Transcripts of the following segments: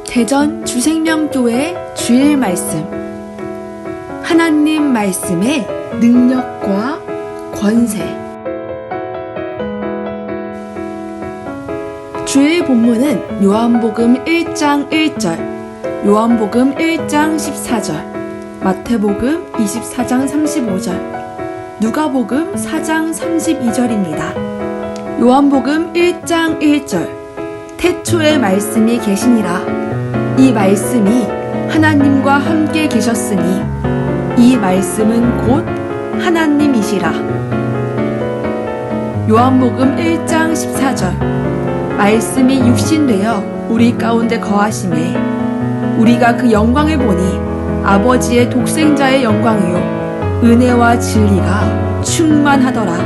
대전 주생명교회 주일 말씀. 하나님 말씀의 능력과 권세. 주일 본문은 요한복음 1장 1절, 요한복음 1장 14절, 마태복음 24장 35절, 누가복음 4장 32절입니다. 요한복음 1장 1절. 태초에 말씀이 계시니라. 이 말씀이 하나님과 함께 계셨으니 이 말씀은 곧 하나님이시라. 요한복음 1장 14절. 말씀이 육신되어 우리 가운데 거하심에 우리가 그 영광을 보니 아버지의 독생자의 영광이요 은혜와 진리가 충만하더라.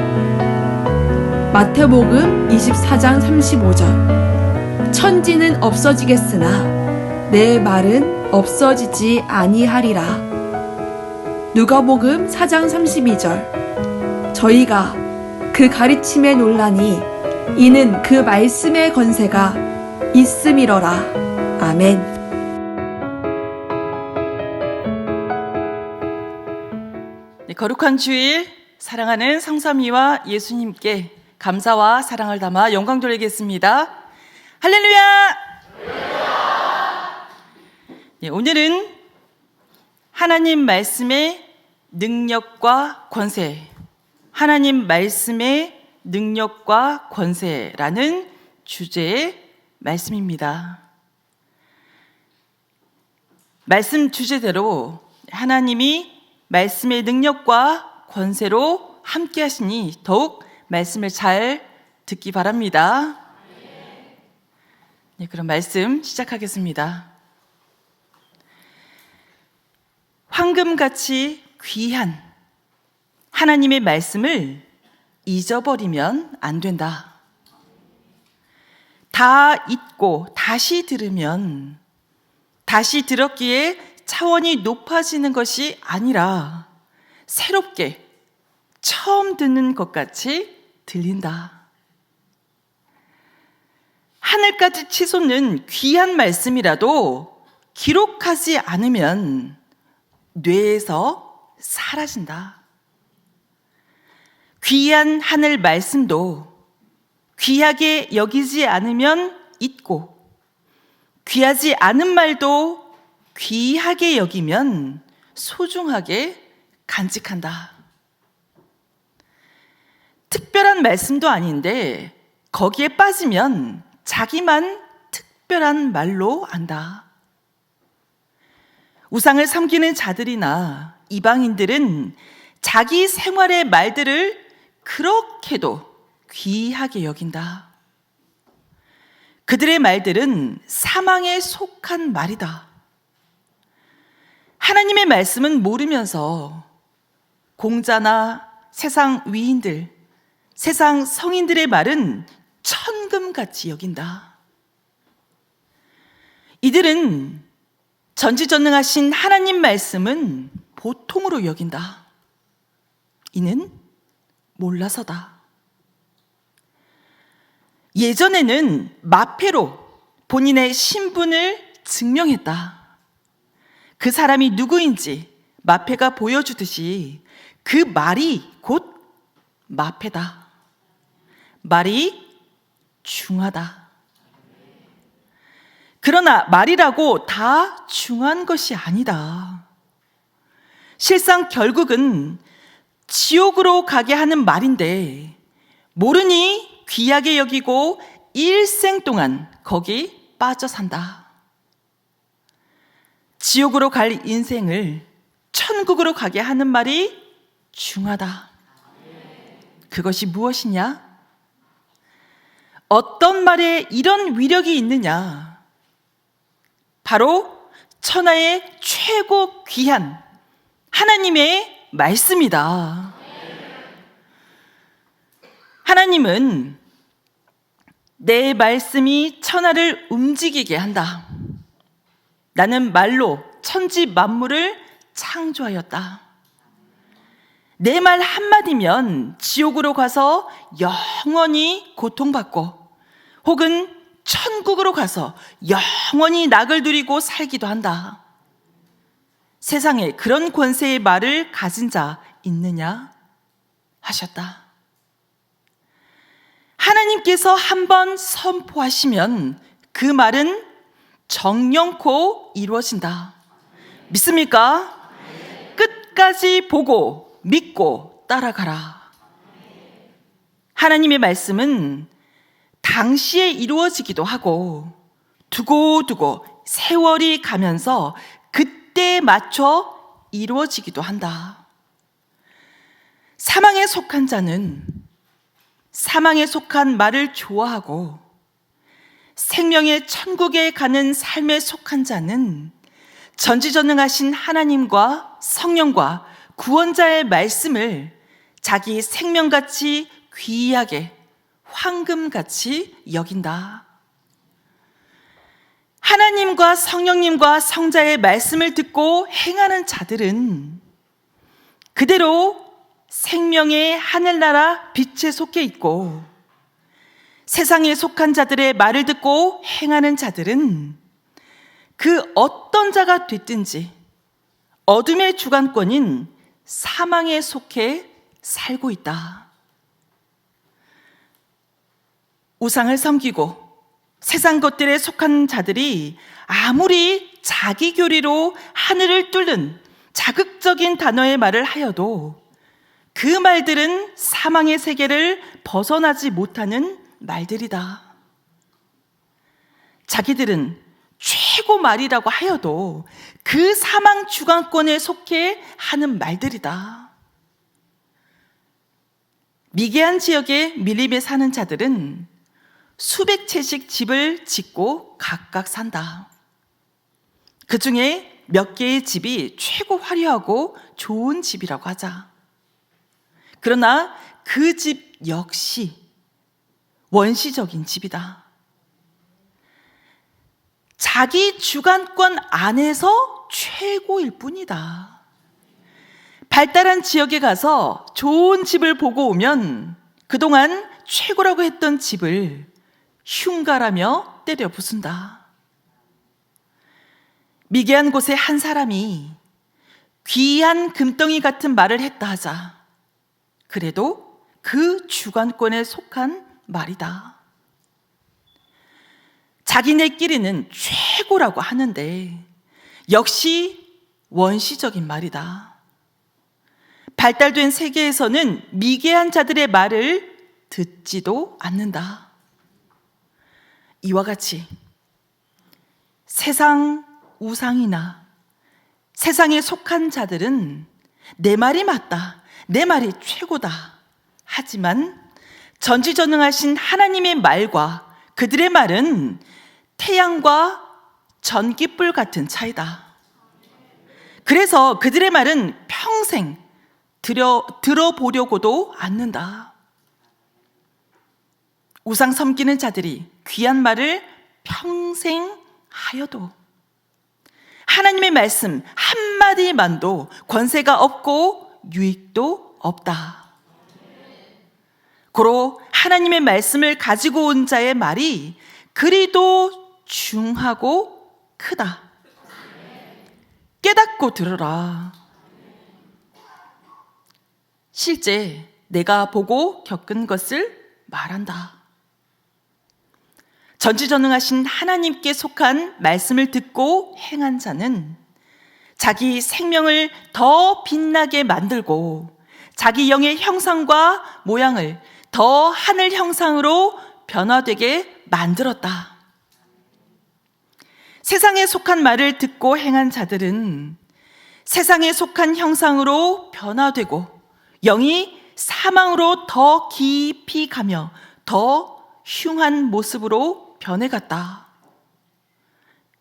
마태복음 24장 35절. 천지는 없어지겠으나 내 말은 없어지지 아니하리라. 누가복음 4장 32절. 저희가 그 가르침에 놀라니 이는 그 말씀의 권세가 있음이러라. 아멘. 네, 거룩한 주일, 사랑하는 성삼위와 예수님께 감사와 사랑을 담아 영광 돌리겠습니다. 할렐루야! 네, 오늘은 하나님 말씀의 능력과 권세, 하나님 말씀의 능력과 권세라는 주제의 말씀입니다. 말씀 주제대로 하나님이 말씀의 능력과 권세로 함께 하시니 더욱 말씀을 잘 듣기 바랍니다. 네, 그럼 말씀 시작하겠습니다. 황금같이 귀한 하나님의 말씀을 잊어버리면 안 된다. 다 잊고 다시 들으면 다시 들었기에 차원이 높아지는 것이 아니라 새롭게 처음 듣는 것 같이 들린다. 하늘까지 치솟는 귀한 말씀이라도 기록하지 않으면 뇌에서 사라진다. 귀한 하늘 말씀도 귀하게 여기지 않으면 잊고, 귀하지 않은 말도 귀하게 여기면 소중하게 간직한다. 특별한 말씀도 아닌데 거기에 빠지면 자기만 특별한 말로 안다. 우상을 섬기는 자들이나 이방인들은 자기 생활의 말들을 그렇게도 귀하게 여긴다. 그들의 말들은 사망에 속한 말이다. 하나님의 말씀은 모르면서 공자나 세상 위인들, 세상 성인들의 말은 천금같이 여긴다. 이들은 전지전능하신 하나님 말씀은 보통으로 여긴다. 이는 몰라서다. 예전에는 마패로 본인의 신분을 증명했다. 그 사람이 누구인지 마패가 보여주듯이 그 말이 곧 마패다. 말이 중하다. 그러나 말이라고 다 중한 것이 아니다. 실상 결국은 지옥으로 가게 하는 말인데 모르니 귀하게 여기고 일생 동안 거기 빠져 산다. 지옥으로 갈 인생을 천국으로 가게 하는 말이 중하다. 그것이 무엇이냐? 어떤 말에 이런 위력이 있느냐? 바로 천하의 최고 귀한 하나님의 말씀이다. 하나님은 내 말씀이 천하를 움직이게 한다. 나는 말로 천지 만물을 창조하였다. 내 말 한마디면 지옥으로 가서 영원히 고통받고 혹은 천국으로 가서 영원히 낙을 누리고 살기도 한다. 세상에 그런 권세의 말을 가진 자 있느냐? 하셨다. 하나님께서 한번 선포하시면 그 말은 정령코 이루어진다. 믿습니까? 끝까지 보고 믿고 따라가라. 하나님의 말씀은 당시에 이루어지기도 하고 두고두고 세월이 가면서 그때에 맞춰 이루어지기도 한다. 사망에 속한 자는 사망에 속한 말을 좋아하고 생명의 천국에 가는 삶에 속한 자는 전지전능하신 하나님과 성령과 구원자의 말씀을 자기 생명같이 귀하게 황금같이 여긴다. 하나님과 성령님과 성자의 말씀을 듣고 행하는 자들은 그대로 생명의 하늘나라 빛에 속해 있고, 세상에 속한 자들의 말을 듣고 행하는 자들은 그 어떤 자가 됐든지 어둠의 주관권인 사망에 속해 살고 있다. 우상을 섬기고 세상 것들에 속한 자들이 아무리 자기 교리로 하늘을 뚫는 자극적인 단어의 말을 하여도 그 말들은 사망의 세계를 벗어나지 못하는 말들이다. 자기들은 최고 말이라고 하여도 그 사망 주관권에 속해 하는 말들이다. 미개한 지역에 밀림에 사는 자들은 수백 채씩 집을 짓고 각각 산다. 그 중에 몇 개의 집이 최고 화려하고 좋은 집이라고 하자. 그러나 그 집 역시 원시적인 집이다. 자기 주관권 안에서 최고일 뿐이다. 발달한 지역에 가서 좋은 집을 보고 오면 그동안 최고라고 했던 집을 흉가라며 때려 부순다. 미개한 곳에 한 사람이 귀한 금덩이 같은 말을 했다 하자. 그래도 그 주관권에 속한 말이다. 자기네끼리는 최고라고 하는데 역시 원시적인 말이다. 발달된 세계에서는 미개한 자들의 말을 듣지도 않는다. 이와 같이 세상 우상이나 세상에 속한 자들은 내 말이 맞다, 내 말이 최고다 하지만 전지전능하신 하나님의 말과 그들의 말은 태양과 전기불 같은 차이다. 그래서 그들의 말은 평생 들어보려고도 않는다. 우상 섬기는 자들이 귀한 말을 평생 하여도 하나님의 말씀 한마디만도 권세가 없고 유익도 없다. 고로 하나님의 말씀을 가지고 온 자의 말이 그리도 중하고 크다. 깨닫고 들으라. 실제 내가 보고 겪은 것을 말한다. 전지전능하신 하나님께 속한 말씀을 듣고 행한 자는 자기 생명을 더 빛나게 만들고 자기 영의 형상과 모양을 더 하늘 형상으로 변화되게 만들었다. 세상에 속한 말을 듣고 행한 자들은 세상에 속한 형상으로 변화되고 영이 사망으로 더 깊이 가며 더 흉한 모습으로 변해갔다.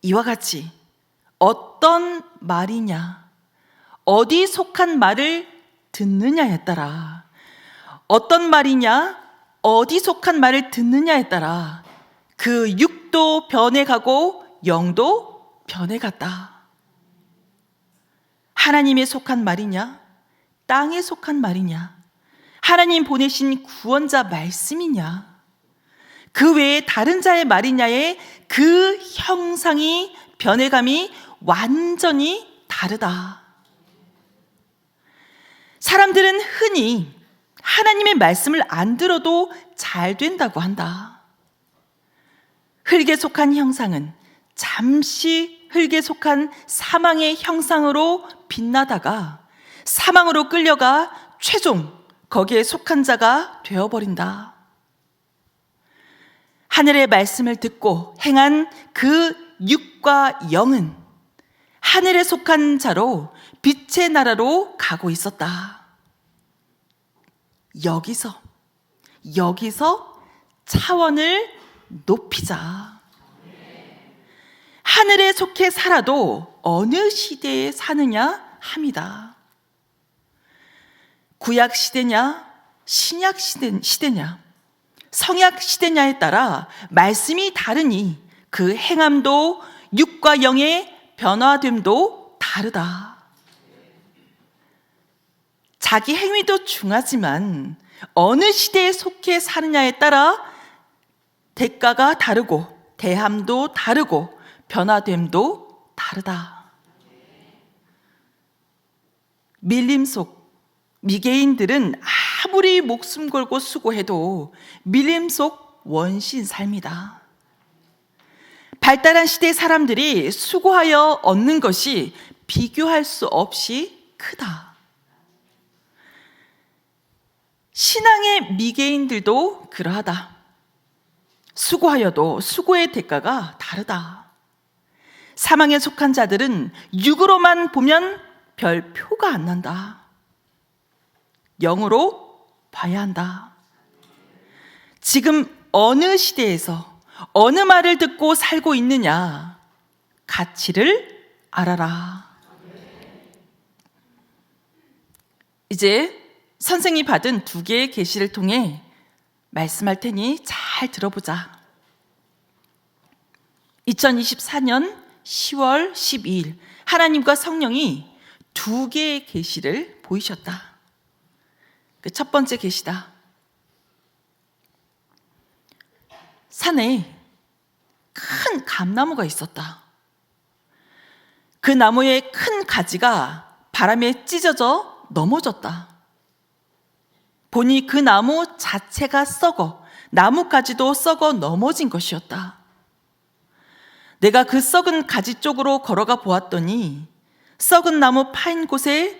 이와 같이 어떤 말이냐, 어디 속한 말을 듣느냐에 따라, 어떤 말이냐, 어디 속한 말을 듣느냐에 따라 그 육도 변해가고 영도 변해갔다. 하나님에 속한 말이냐, 땅에 속한 말이냐, 하나님 보내신 구원자 말씀이냐, 그 외에 다른 자의 말이냐의 그 형상이, 변해감이 완전히 다르다. 사람들은 흔히 하나님의 말씀을 안 들어도 잘 된다고 한다. 흙에 속한 형상은 잠시 흙에 속한 사망의 형상으로 빛나다가 사망으로 끌려가 최종 거기에 속한 자가 되어버린다. 하늘의 말씀을 듣고 행한 그 육과 영은 하늘에 속한 자로 빛의 나라로 가고 있었다. 여기서 차원을 높이자. 하늘에 속해 살아도 어느 시대에 사느냐 함이다. 구약 시대냐, 신약 시대냐, 성약 시대냐에 따라 말씀이 다르니 그 행함도 육과 영의 변화됨도 다르다. 자기 행위도 중하지만 어느 시대에 속해 사느냐에 따라 대가가 다르고 대함도 다르고 변화됨도 다르다. 밀림 속 미개인들은 아무리 목숨 걸고 수고해도 밀림 속 원신 삶이다. 발달한 시대 사람들이 수고하여 얻는 것이 비교할 수 없이 크다. 신앙의 미개인들도 그러하다. 수고하여도 수고의 대가가 다르다. 사망에 속한 자들은 육으로만 보면 별 표가 안 난다. 영으로 봐야 한다. 지금 어느 시대에서 어느 말을 듣고 살고 있느냐, 가치를 알아라. 이제 선생이 받은 2개의 계시를 통해 말씀할 테니 잘 들어보자. 2024년 10월 12일 하나님과 성령이 2개의 계시를 보이셨다. 그 첫 번째 계시다. 산에 큰 감나무가 있었다. 그 나무의 큰 가지가 바람에 찢어져 넘어졌다. 보니 그 나무 자체가 썩어 나뭇가지도 썩어 넘어진 것이었다. 내가 그 썩은 가지 쪽으로 걸어가 보았더니 썩은 나무 파인 곳에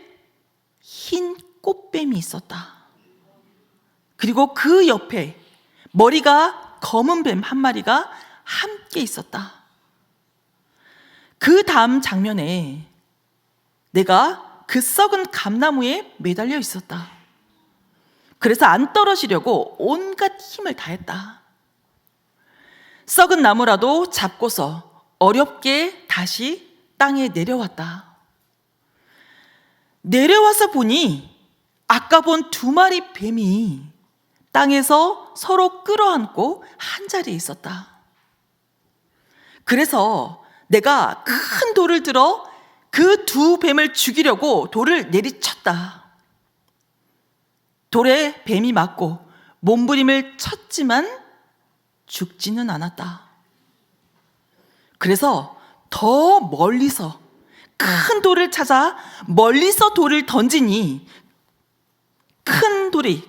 흰 꽃뱀이 있었다. 그리고 그 옆에 머리가 검은 뱀 한 마리가 함께 있었다. 그 다음 장면에 내가 그 썩은 감나무에 매달려 있었다. 그래서 안 떨어지려고 온갖 힘을 다했다. 썩은 나무라도 잡고서 어렵게 다시 땅에 내려왔다. 내려와서 보니 아까 본 2마리 뱀이 땅에서 서로 끌어안고 한 자리에 있었다. 그래서 내가 큰 돌을 들어 그 2 뱀을 죽이려고 돌을 내리쳤다. 돌에 뱀이 맞고 몸부림을 쳤지만 죽지는 않았다. 그래서 더 멀리서 큰 돌을 찾아 멀리서 돌을 던지니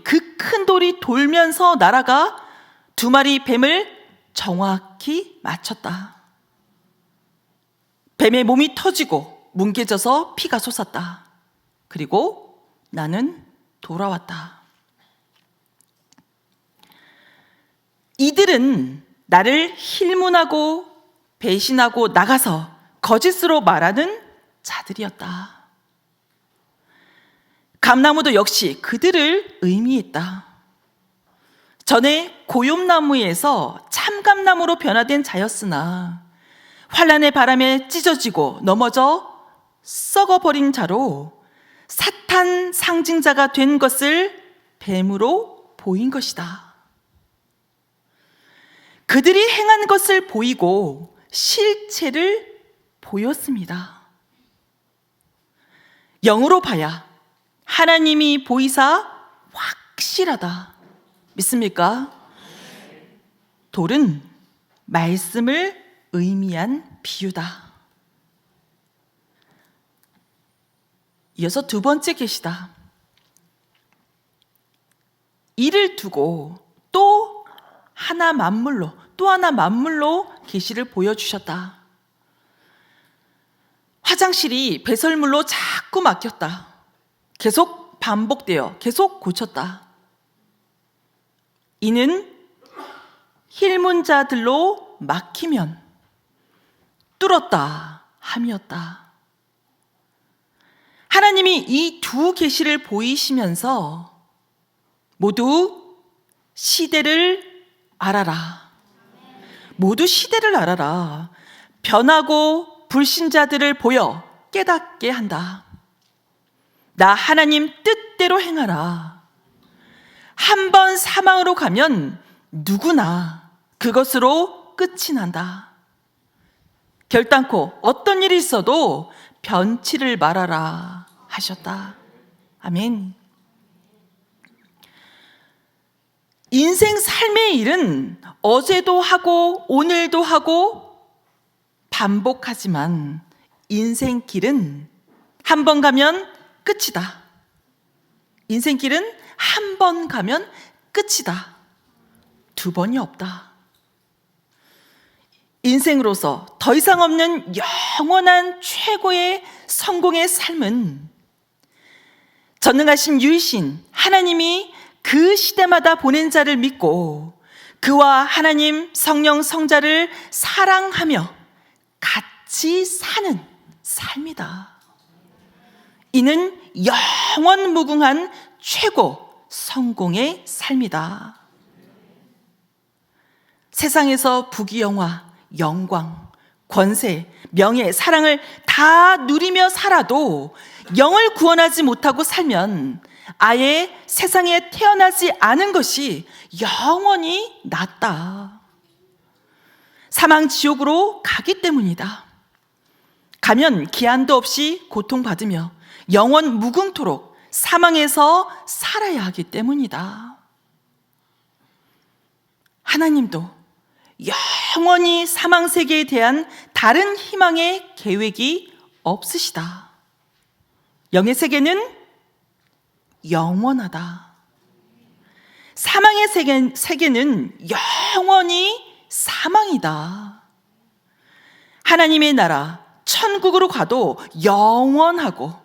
그 큰 돌이 돌면서 날아가 2마리 뱀을 정확히 맞췄다. 뱀의 몸이 터지고 뭉개져서 피가 솟았다. 그리고 나는 돌아왔다. 이들은 나를 힐문하고 배신하고 나가서 거짓으로 말하는 자들이었다. 감나무도 역시 그들을 의미했다. 전에 고욤나무에서 참감나무로 변화된 자였으나 환란의 바람에 찢어지고 넘어져 썩어버린 자로 사탄 상징자가 된 것을 뱀으로 보인 것이다. 그들이 행한 것을 보이고 실체를 보였습니다. 영으로 봐야 하나님이 보이사 확실하다. 믿습니까? 돌은 말씀을 의미한 비유다. 이어서 두 번째 계시다. 이를 두고 또 하나 만물로 계시를 보여주셨다. 화장실이 배설물로 자꾸 막혔다. 계속 반복되어 계속 고쳤다. 이는 힐문자들로 막히면 뚫었다 함이었다. 하나님이 이 두 계시를 보이시면서 모두 시대를 알아라. 모두 시대를 알아라. 변하고 불신자들을 보여 깨닫게 한다. 나 하나님 뜻대로 행하라. 한 번 사망으로 가면 누구나 그것으로 끝이 난다. 결단코 어떤 일이 있어도 변치를 말아라 하셨다. 아멘. 인생 삶의 일은 어제도 하고 오늘도 하고 반복하지만 인생길은 한 번 가면 끝이다. 인생길은 한 번 가면 끝이다. 두 번이 없다. 인생으로서 더 이상 없는 영원한 최고의 성공의 삶은 전능하신 유이신 하나님이 그 시대마다 보낸 자를 믿고 그와 하나님 성령 성자를 사랑하며 같이 사는 삶이다. 이는 영원 무궁한 최고 성공의 삶이다. 세상에서 부귀영화, 영광, 권세, 명예, 사랑을 다 누리며 살아도 영을 구원하지 못하고 살면 아예 세상에 태어나지 않은 것이 영원히 낫다. 사망 지옥으로 가기 때문이다. 가면 기한도 없이 고통받으며 영원 무궁토록 사망에서 살아야 하기 때문이다. 하나님도 영원히 사망 세계에 대한 다른 희망의 계획이 없으시다. 영의 세계는 영원하다. 사망의 세계는 영원히 사망이다. 하나님의 나라 천국으로 가도 영원하고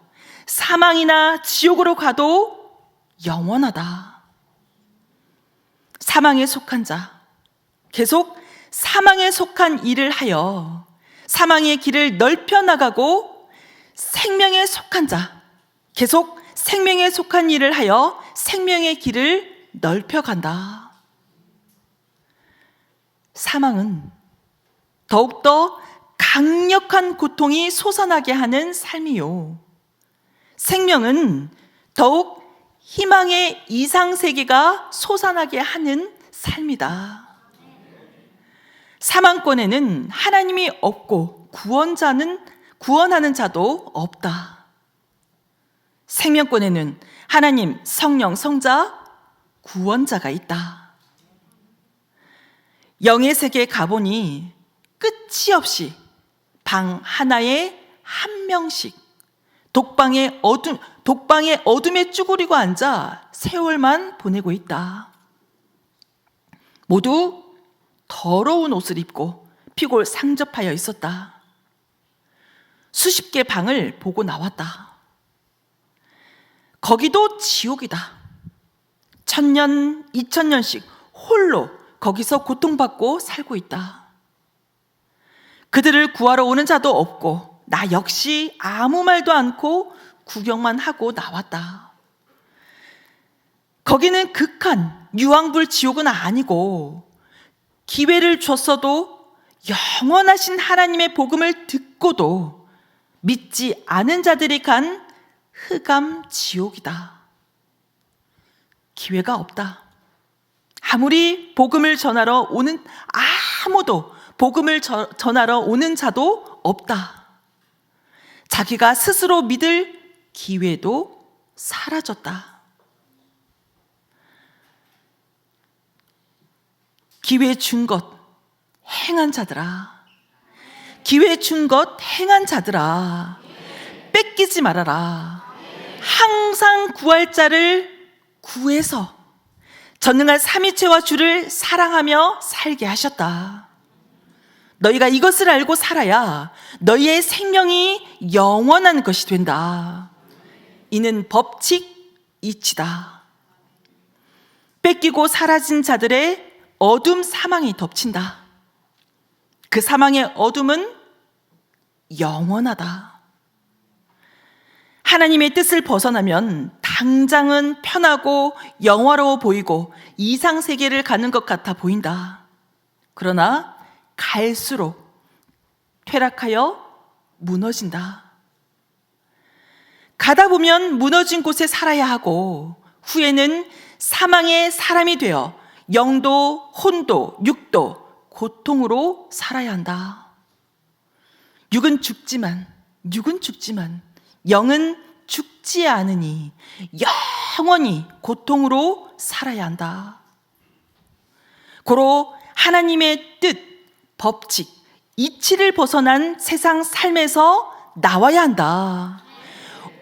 사망이나 지옥으로 가도 영원하다. 사망에 속한 자, 계속 사망에 속한 일을 하여 사망의 길을 넓혀 나가고 생명에 속한 자, 계속 생명에 속한 일을 하여 생명의 길을 넓혀 간다. 사망은 더욱더 강력한 고통이 솟아나게 하는 삶이요. 생명은 더욱 희망의 이상세계가 솟아나게 하는 삶이다. 사망권에는 하나님이 없고 구원하는 자도 없다. 생명권에는 하나님, 성령, 성자, 구원자가 있다. 영의 세계에 가보니 끝이 없이 방 하나에 한 명씩 독방의 어둠에 쭈그리고 앉아 세월만 보내고 있다. 모두 더러운 옷을 입고 피골 상접하여 있었다. 수십 개 방을 보고 나왔다. 거기도 지옥이다. 1000년, 2000년씩 홀로 거기서 고통받고 살고 있다. 그들을 구하러 오는 자도 없고 나 역시 아무 말도 않고 구경만 하고 나왔다. 거기는 극한 유황불 지옥은 아니고 기회를 줬어도 영원하신 하나님의 복음을 듣고도 믿지 않은 자들이 간 흑암 지옥이다. 기회가 없다. 아무리 복음을 전하러 오는 아무도 복음을 전하러 오는 자도 없다. 자기가 스스로 믿을 기회도 사라졌다. 기회 준 것 행한 자들아, 기회 준 것 행한 자들아, 뺏기지 말아라. 항상 구할 자를 구해서 전능한 삼위체와 주를 사랑하며 살게 하셨다. 너희가 이것을 알고 살아야 너희의 생명이 영원한 것이 된다. 이는 법칙 이치다. 뺏기고 사라진 자들의 어둠 사망이 덮친다. 그 사망의 어둠은 영원하다. 하나님의 뜻을 벗어나면 당장은 편하고 영화로워 보이고 이상세계를 가는 것 같아 보인다. 그러나 갈수록 퇴락하여 무너진다. 가다 보면 무너진 곳에 살아야 하고 후에는 사망의 사람이 되어 영도, 혼도, 육도, 고통으로 살아야 한다. 육은 죽지만 영은 죽지 않으니 영원히 고통으로 살아야 한다. 고로 하나님의 뜻, 법칙, 이치를 벗어난 세상 삶에서 나와야 한다.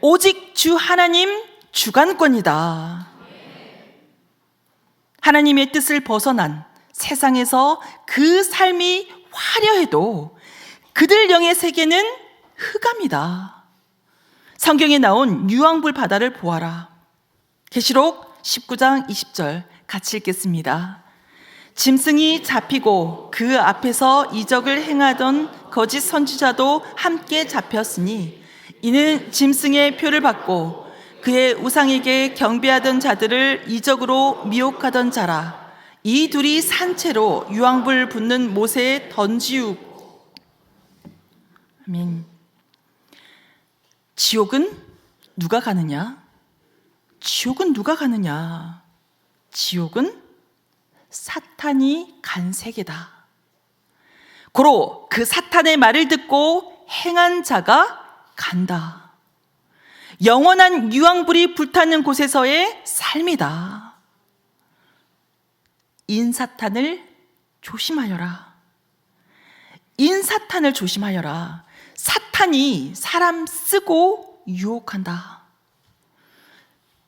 오직 주 하나님 주관권이다. 하나님의 뜻을 벗어난 세상에서 그 삶이 화려해도 그들 영의 세계는 흑암이다. 성경에 나온 유황불 바다를 보아라. 계시록 19장 20절 같이 읽겠습니다. 짐승이 잡히고 그 앞에서 이적을 행하던 거짓 선지자도 함께 잡혔으니 이는 짐승의 표를 받고 그의 우상에게 경배하던 자들을 이적으로 미혹하던 자라. 이 둘이 산채로 유황불 붙는 못에 던지우. 아멘. 지옥은 누가 가느냐? 지옥은 누가 가느냐? 지옥은 사탄이 간 세계다. 고로 그 사탄의 말을 듣고 행한 자가 간다. 영원한 유황불이 불타는 곳에서의 삶이다. 인사탄을 조심하여라. 인사탄을 조심하여라. 사탄이 사람 쓰고 유혹한다.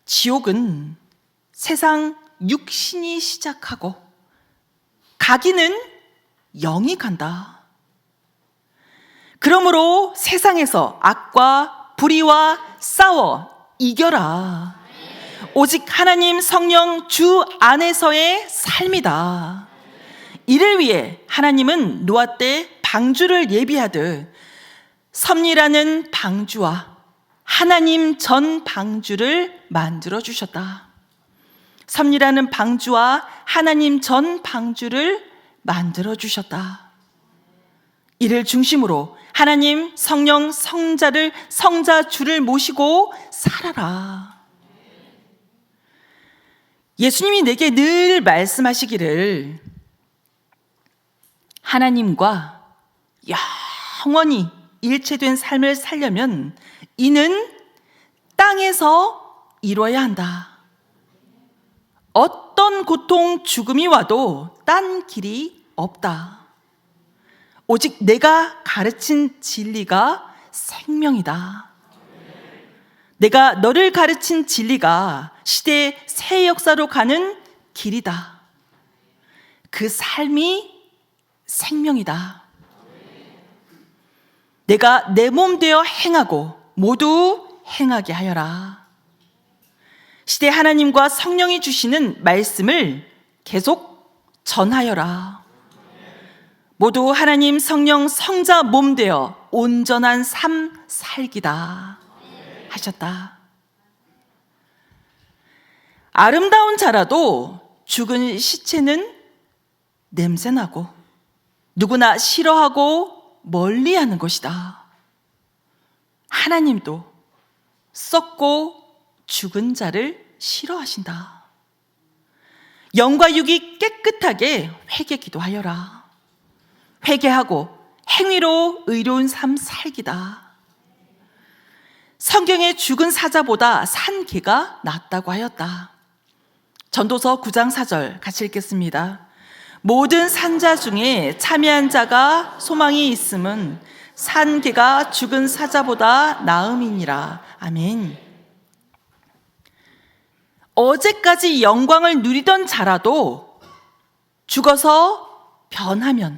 지옥은 세상 육신이 시작하고 가기는 영이 간다. 그러므로 세상에서 악과 불의와 싸워 이겨라. 오직 하나님 성령 주 안에서의 삶이다. 이를 위해 하나님은 노아 때 방주를 예비하듯 섭리라는 방주와 하나님 전 방주를 만들어 주셨다. 섭리라는 방주와 하나님 전 방주를 만들어 주셨다. 이를 중심으로 하나님 성령 성자 주를 모시고 살아라. 예수님이 내게 늘 말씀하시기를 하나님과 영원히 일체된 삶을 살려면 이는 땅에서 이루어야 한다. 어떤 고통, 죽음이 와도 딴 길이 없다. 오직 내가 가르친 진리가 생명이다. 내가 너를 가르친 진리가 시대 새 역사로 가는 길이다. 그 삶이 생명이다. 내가 내 몸 되어 행하고 모두 행하게 하여라. 시대 하나님과 성령이 주시는 말씀을 계속 전하여라. 모두 하나님 성령 성자 몸 되어 온전한 삶 살기다 하셨다. 아름다운 자라도 죽은 시체는 냄새나고 누구나 싫어하고 멀리하는 것이다. 하나님도 썩고 죽은 자를 싫어하신다. 영과 육이 깨끗하게 회개기도 하여라. 회개하고 행위로 의로운 삶 살기다. 성경에 죽은 사자보다 산 개가 낫다고 하였다. 전도서 9장 4절 같이 읽겠습니다. 모든 산자 중에 참여한 자가 소망이 있음은 산 개가 죽은 사자보다 나음이니라. 아멘. 어제까지 영광을 누리던 자라도 죽어서 변하면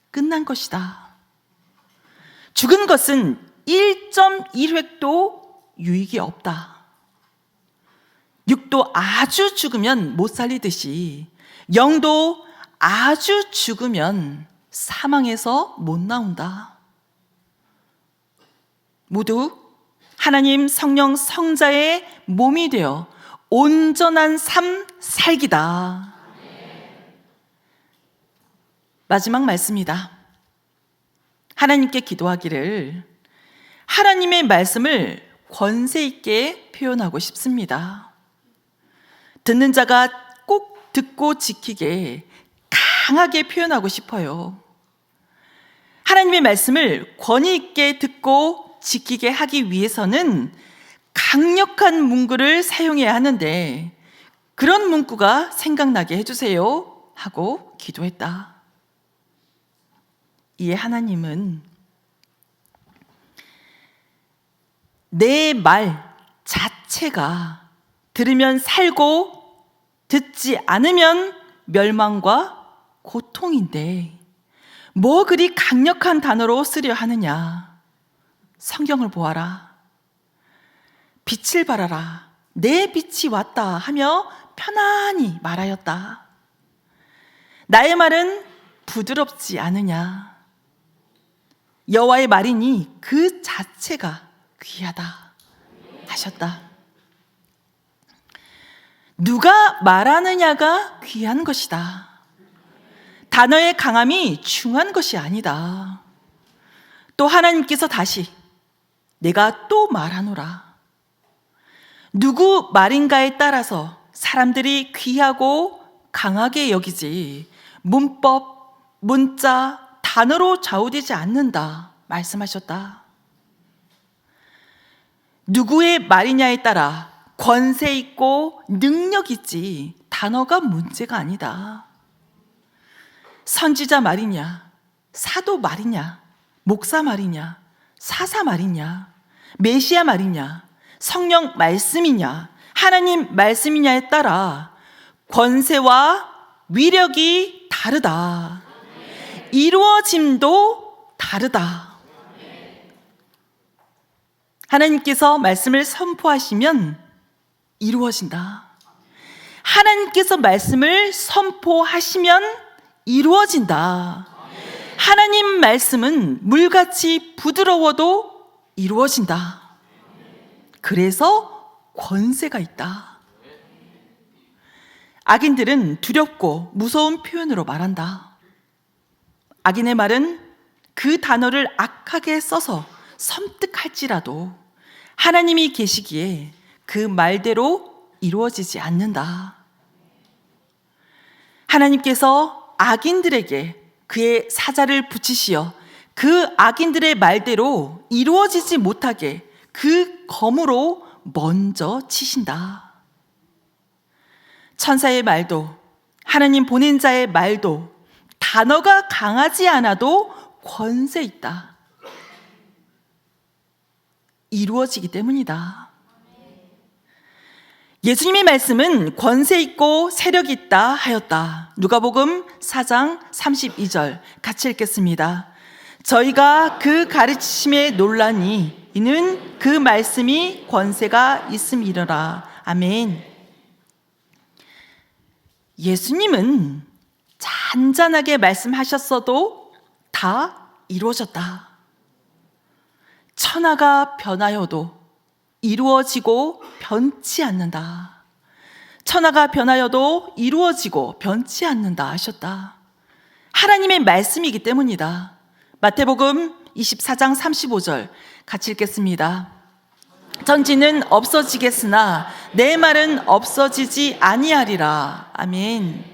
끝난 것이다. 죽은 것은 1.1획도 유익이 없다. 육도 아주 죽으면 못 살리듯이 영도 아주 죽으면 사망에서 못 나온다. 모두 하나님 성령 성자의 몸이 되어 온전한 삶 살기다. 마지막 말씀이다. 하나님께 기도하기를 하나님의 말씀을 권세 있게 표현하고 싶습니다. 듣는 자가 꼭 듣고 지키게 강하게 표현하고 싶어요. 하나님의 말씀을 권위 있게 듣고 지키게 하기 위해서는 강력한 문구를 사용해야 하는데 그런 문구가 생각나게 해주세요 하고 기도했다. 이에 하나님은 내 말 자체가 들으면 살고 듣지 않으면 멸망과 고통인데 뭐 그리 강력한 단어로 쓰려 하느냐. 성경을 보아라. 빛을 발하라. 내 빛이 왔다 하며 편안히 말하였다. 나의 말은 부드럽지 않으냐. 여호와의 말이니 그 자체가 귀하다 하셨다. 누가 말하느냐가 귀한 것이다. 단어의 강함이 중요한 것이 아니다. 또 하나님께서 다시 내가 또 말하노라. 누구 말인가에 따라서 사람들이 귀하고 강하게 여기지 문법, 문자, 단어로 좌우되지 않는다 말씀하셨다. 누구의 말이냐에 따라 권세 있고 능력 있지 단어가 문제가 아니다. 선지자 말이냐, 사도 말이냐, 목사 말이냐, 사사 말이냐, 메시아 말이냐, 성령 말씀이냐, 하나님 말씀이냐에 따라 권세와 위력이 다르다. 이루어짐도 다르다. 하나님께서 말씀을 선포하시면 이루어진다. 하나님께서 말씀을 선포하시면 이루어진다. 하나님 말씀은 물같이 부드러워도 이루어진다. 그래서 권세가 있다. 악인들은 두렵고 무서운 표현으로 말한다. 악인의 말은 그 단어를 악하게 써서 섬뜩할지라도 하나님이 계시기에 그 말대로 이루어지지 않는다. 하나님께서 악인들에게 그의 사자를 붙이시어 그 악인들의 말대로 이루어지지 못하게 그 검으로 먼저 치신다. 천사의 말도 하나님 보낸 자의 말도 단어가 강하지 않아도 권세 있다. 이루어지기 때문이다. 예수님의 말씀은 권세 있고 세력 있다 하였다. 누가복음 4장 32절 같이 읽겠습니다. 저희가 그 가르치심에 놀라니 이는 그 말씀이 권세가 있음이로라. 아멘. 예수님은 잔잔하게 말씀하셨어도 다 이루어졌다. 천하가 변하여도 이루어지고 변치 않는다. 천하가 변하여도 이루어지고 변치 않는다 하셨다. 하나님의 말씀이기 때문이다. 마태복음 24장 35절 같이 읽겠습니다. 천지는 없어지겠으나 내 말은 없어지지 아니하리라. 아멘.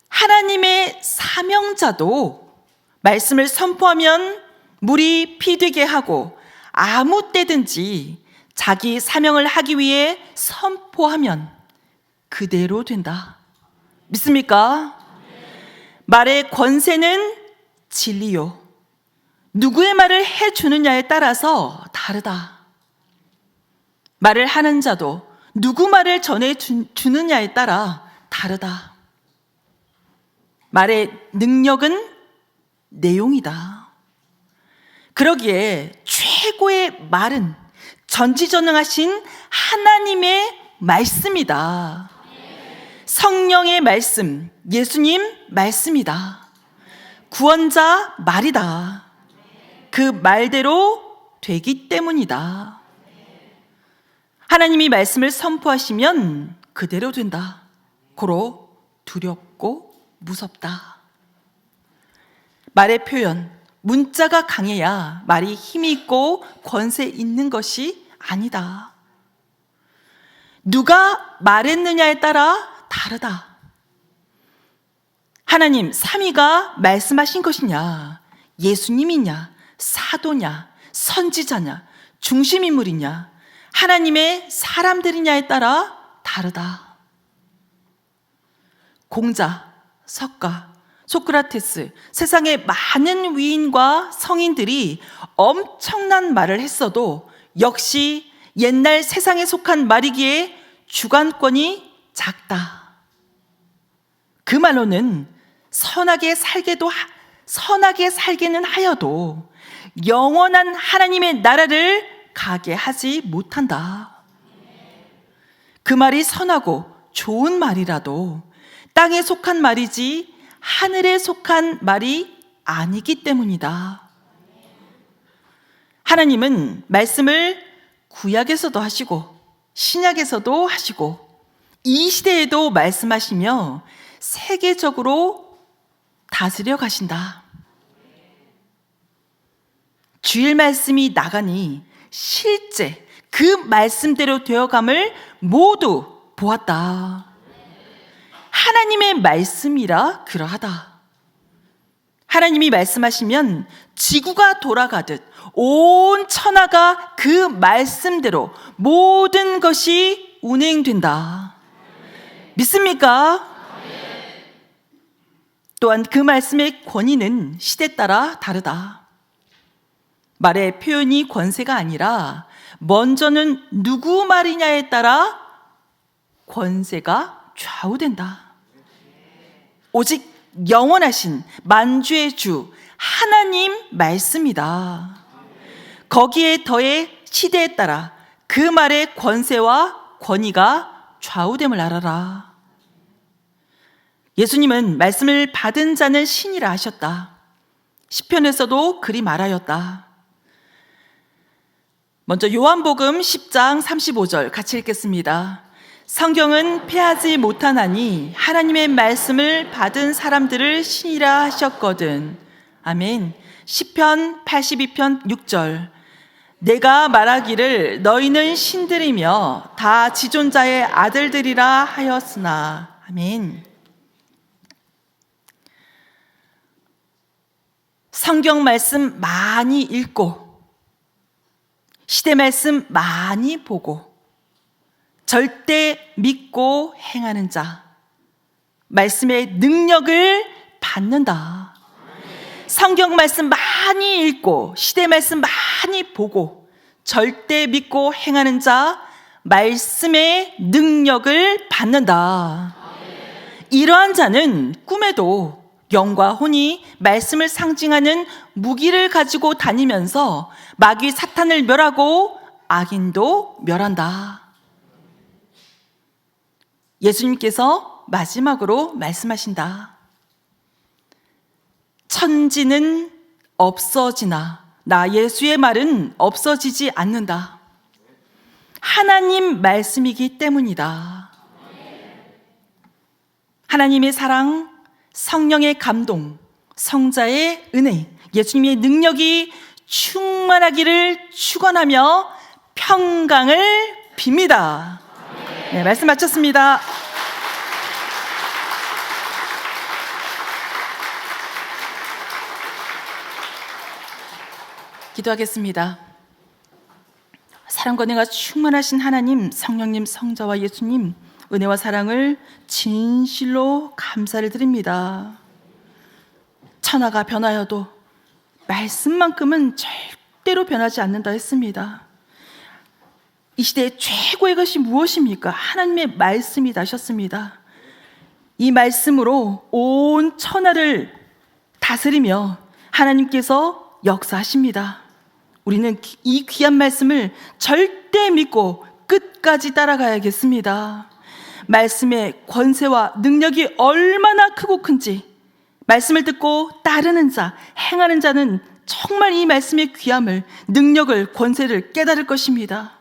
하나님의 사명자도 말씀을 선포하면 물이 피되게 하고 아무 때든지 자기 사명을 하기 위해 선포하면 그대로 된다. 믿습니까? 말의 권세는 진리요. 누구의 말을 해주느냐에 따라서 다르다. 말을 하는 자도 누구 말을 전해주느냐에 따라 다르다. 말의 능력은 내용이다. 그러기에 최고의 말은 전지전능하신 하나님의 말씀이다. 성령의 말씀, 예수님 말씀이다. 구원자 말이다. 그 말대로 되기 때문이다. 하나님이 말씀을 선포하시면 그대로 된다. 고로 두렵고 무섭다. 말의 표현, 문자가 강해야 말이 힘이 있고 권세 있는 것이 아니다. 누가 말했느냐에 따라 다르다. 하나님 삼위가 말씀하신 것이냐, 예수님이냐, 사도냐, 선지자냐, 중심인물이냐, 하나님의 사람들이냐에 따라 다르다. 공자, 석가, 소크라테스, 세상의 많은 위인과 성인들이 엄청난 말을 했어도 역시 옛날 세상에 속한 말이기에 주관권이 작다. 그 말로는 선하게 살게는 하여도 영원한 하나님의 나라를 가게 하지 못한다. 그 말이 선하고 좋은 말이라도 땅에 속한 말이지 하늘에 속한 말이 아니기 때문이다. 하나님은 말씀을 구약에서도 하시고 신약에서도 하시고 이 시대에도 말씀하시며 세계적으로 다스려 가신다. 주일 말씀이 나가니 실제 그 말씀대로 되어감을 모두 보았다. 하나님의 말씀이라 그러하다. 하나님이 말씀하시면 지구가 돌아가듯 온 천하가 그 말씀대로 모든 것이 운행된다. 믿습니까? 또한 그 말씀의 권위는 시대 따라 다르다. 말의 표현이 권세가 아니라 먼저는 누구 말이냐에 따라 권세가 좌우된다. 오직 영원하신 만주의 주 하나님 말씀이다. 거기에 더해 시대에 따라 그 말의 권세와 권위가 좌우됨을 알아라. 예수님은 말씀을 받은 자는 신이라 하셨다. 시편에서도 그리 말하였다. 먼저 요한복음 10장 35절 같이 읽겠습니다. 성경은 패하지 못하나니 하나님의 말씀을 받은 사람들을 신이라 하셨거든. 아멘. 시편 82편 6절. 내가 말하기를 너희는 신들이며 다 지존자의 아들들이라 하였으나. 아멘. 성경 말씀 많이 읽고 시대 말씀 많이 보고 절대 믿고 행하는 자 말씀의 능력을 받는다. 성경 말씀 많이 읽고 시대 말씀 많이 보고 절대 믿고 행하는 자 말씀의 능력을 받는다. 이러한 자는 꿈에도 영과 혼이 말씀을 상징하는 무기를 가지고 다니면서 마귀 사탄을 멸하고 악인도 멸한다. 예수님께서 마지막으로 말씀하신다. 천지는 없어지나 나 예수의 말은 없어지지 않는다. 하나님 말씀이기 때문이다. 하나님의 사랑, 성령의 감동, 성자의 은혜, 예수님의 능력이 충만하기를 축원하며 평강을 빕니다. 네, 말씀 마쳤습니다. 기도하겠습니다. 사랑과 은혜가 충만하신 하나님, 성령님, 성자와 예수님, 은혜와 사랑을 진실로 감사를 드립니다. 천하가 변하여도 말씀만큼은 절대로 변하지 않는다 했습니다. 이 시대의 최고의 것이 무엇입니까? 하나님의 말씀이 나셨습니다. 이 말씀으로 온 천하를 다스리며 하나님께서 역사하십니다. 우리는 이 귀한 말씀을 절대 믿고 끝까지 따라가야겠습니다. 말씀의 권세와 능력이 얼마나 크고 큰지, 말씀을 듣고 따르는 자, 행하는 자는 정말 이 말씀의 귀함을, 능력을, 권세를 깨달을 것입니다.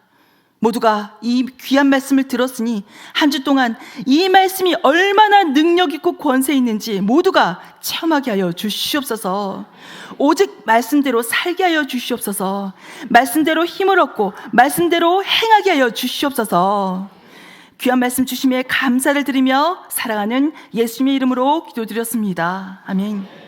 모두가 이 귀한 말씀을 들었으니 한 주 동안 이 말씀이 얼마나 능력 있고 권세 있는지 모두가 체험하게 하여 주시옵소서. 오직 말씀대로 살게 하여 주시옵소서. 말씀대로 힘을 얻고 말씀대로 행하게 하여 주시옵소서. 귀한 말씀 주심에 감사를 드리며 사랑하는 예수님의 이름으로 기도드렸습니다. 아멘.